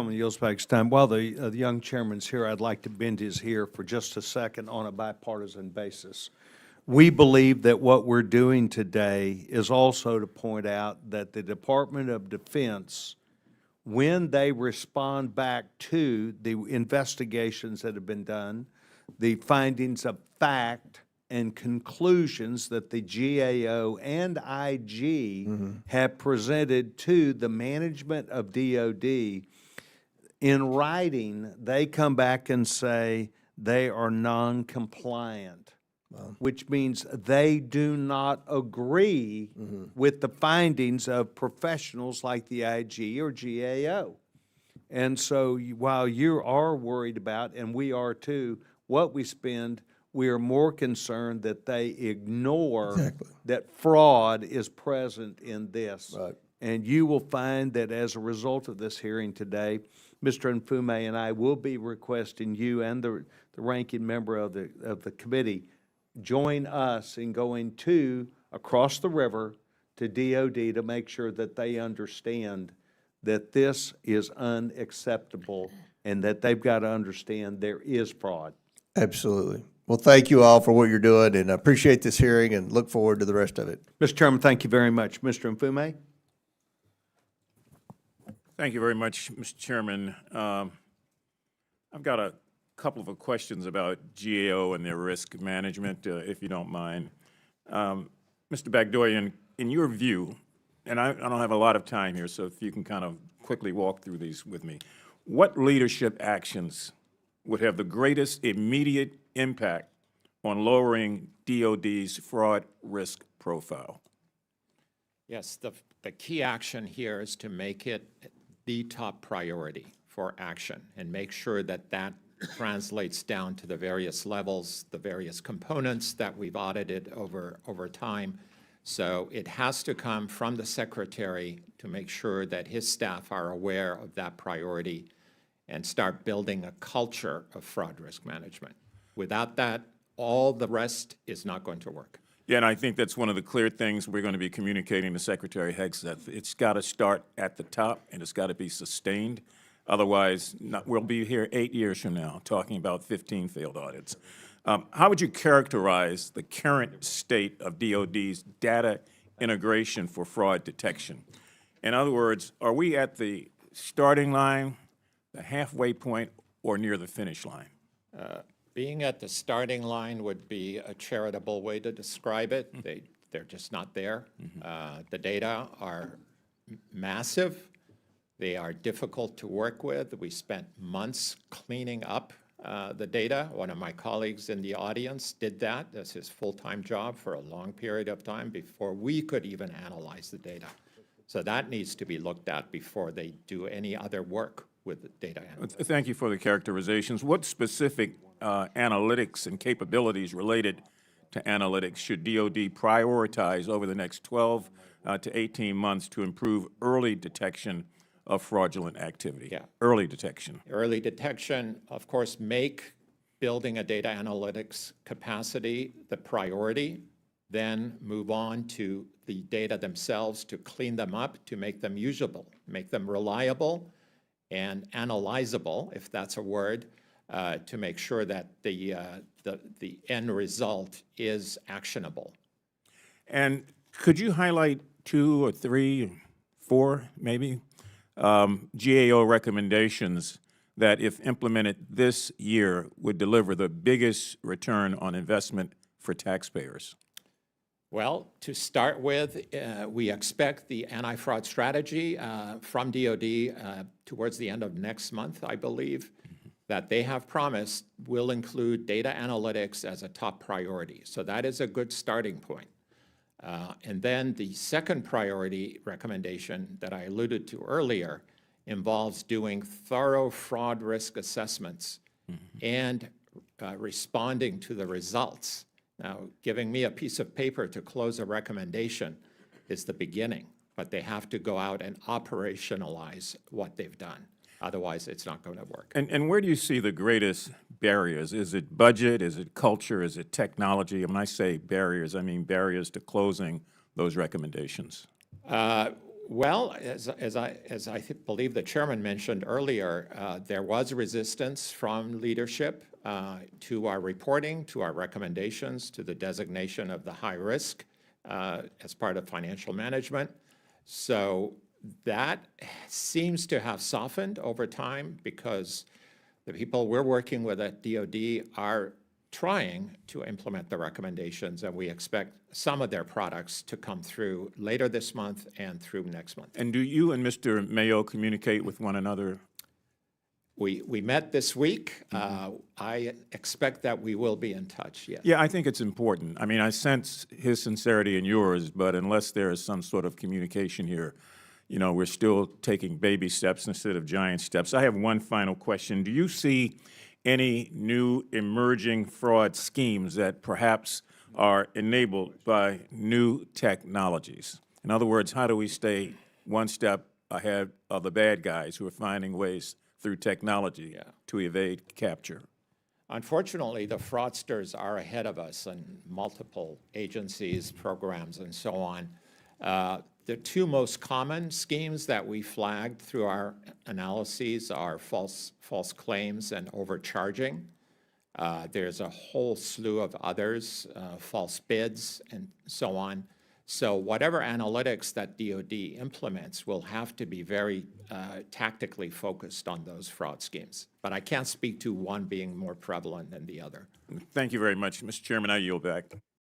Chairman yields back his time. While the young chairman's here, I'd like to bend his ear for just a second on a bipartisan basis. We believe that what we're doing today is also to point out that the Department of Defense, when they respond back to the investigations that have been done, the findings of fact and conclusions that the GAO and IG have presented to the management of DoD, in writing, they come back and say they are non-compliant, which means they do not agree with the findings of professionals like the IG or GAO. And so while you are worried about, and we are too, what we spend, we are more concerned that they ignore that fraud is present in this. Right. And you will find that as a result of this hearing today, Mr. Mfume and I will be requesting you and the ranking member of the committee join us in going across the river to DoD to make sure that they understand that this is unacceptable and that they've got to understand there is fraud. Absolutely. Well, thank you all for what you're doing, and I appreciate this hearing and look forward to the rest of it. Mr. Chairman, thank you very much. Mr. Mfume? Thank you very much, Mr. Chairman. I've got a couple of questions about GAO and their risk management, if you don't mind. Mr. Bagdoyen, in your view, and I don't have a lot of time here, so if you can kind of quickly walk through these with me, what leadership actions would have the greatest immediate impact on lowering DoD's fraud risk profile? Yes, the key action here is to make it the top priority for action and make sure that that translates down to the various levels, the various components that we've audited over time. So it has to come from the Secretary to make sure that his staff are aware of that priority and start building a culture of fraud risk management. Without that, all the rest is not going to work. Yeah, and I think that's one of the clear things we're going to be communicating to Secretary Hicks, that it's got to start at the top and it's got to be sustained. Otherwise, we'll be here 8 years from now talking about 15 failed audits. How would you characterize the current state of DoD's data integration for fraud detection? In other words, are we at the starting line, the halfway point, or near the finish line? Being at the starting line would be a charitable way to describe it. They're just not there. The data are massive. They are difficult to work with. We spent months cleaning up the data. One of my colleagues in the audience did that. That's his full-time job for a long period of time before we could even analyze the data. So that needs to be looked at before they do any other work with data analytics. Thank you for the characterizations. What specific analytics and capabilities related to analytics should DoD prioritize over the next 12 to 18 months to improve early detection of fraudulent activity? Yeah. Early detection. Early detection, of course, make building a data analytics capacity the priority, then move on to the data themselves to clean them up, to make them usable, make them reliable and analyzable, if that's a word, to make sure that the end result is actionable. And could you highlight 2 or 3, 4 maybe, GAO recommendations that, if implemented this year, would deliver the biggest return on investment for taxpayers? Well, to start with, we expect the anti-fraud strategy from DoD towards the end of next month, I believe, that they have promised will include data analytics as a top priority. So that is a good starting point. And then the second priority recommendation that I alluded to earlier involves doing thorough fraud risk assessments and responding to the results. Now, giving me a piece of paper to close a recommendation is the beginning, but they have to go out and operationalize what they've done. Otherwise, it's not going to work. And where do you see the greatest barriers? Is it budget? Is it culture? Is it technology? And when I say barriers, I mean barriers to closing those recommendations. Well, as I believe the chairman mentioned earlier, there was resistance from leadership to our reporting, to our recommendations, to the designation of the high risk as part of financial management. So that seems to have softened over time because the people we're working with at DoD are trying to implement the recommendations, and we expect some of their products to come through later this month and through next month. And do you and Mr. Mayo communicate with one another? We met this week. I expect that we will be in touch, yes. Yeah, I think it's important. I mean, I sense his sincerity and yours, but unless there is some sort of communication here, you know, we're still taking baby steps instead of giant steps. I have one final question. Do you see any new emerging fraud schemes that perhaps are enabled by new technologies? In other words, how do we stay one step ahead of the bad guys who are finding ways through technology to evade capture? Unfortunately, the fraudsters are ahead of us in multiple agencies, programs, and so on. The two most common schemes that we flagged through our analyses are false claims and overcharging. There's a whole slew of others, false bids, and so on. So whatever analytics that DoD implements will have to be very tactically focused on those fraud schemes. But I can't speak to one being more prevalent than the other. Thank you very much, Mr. Chairman. I yield back.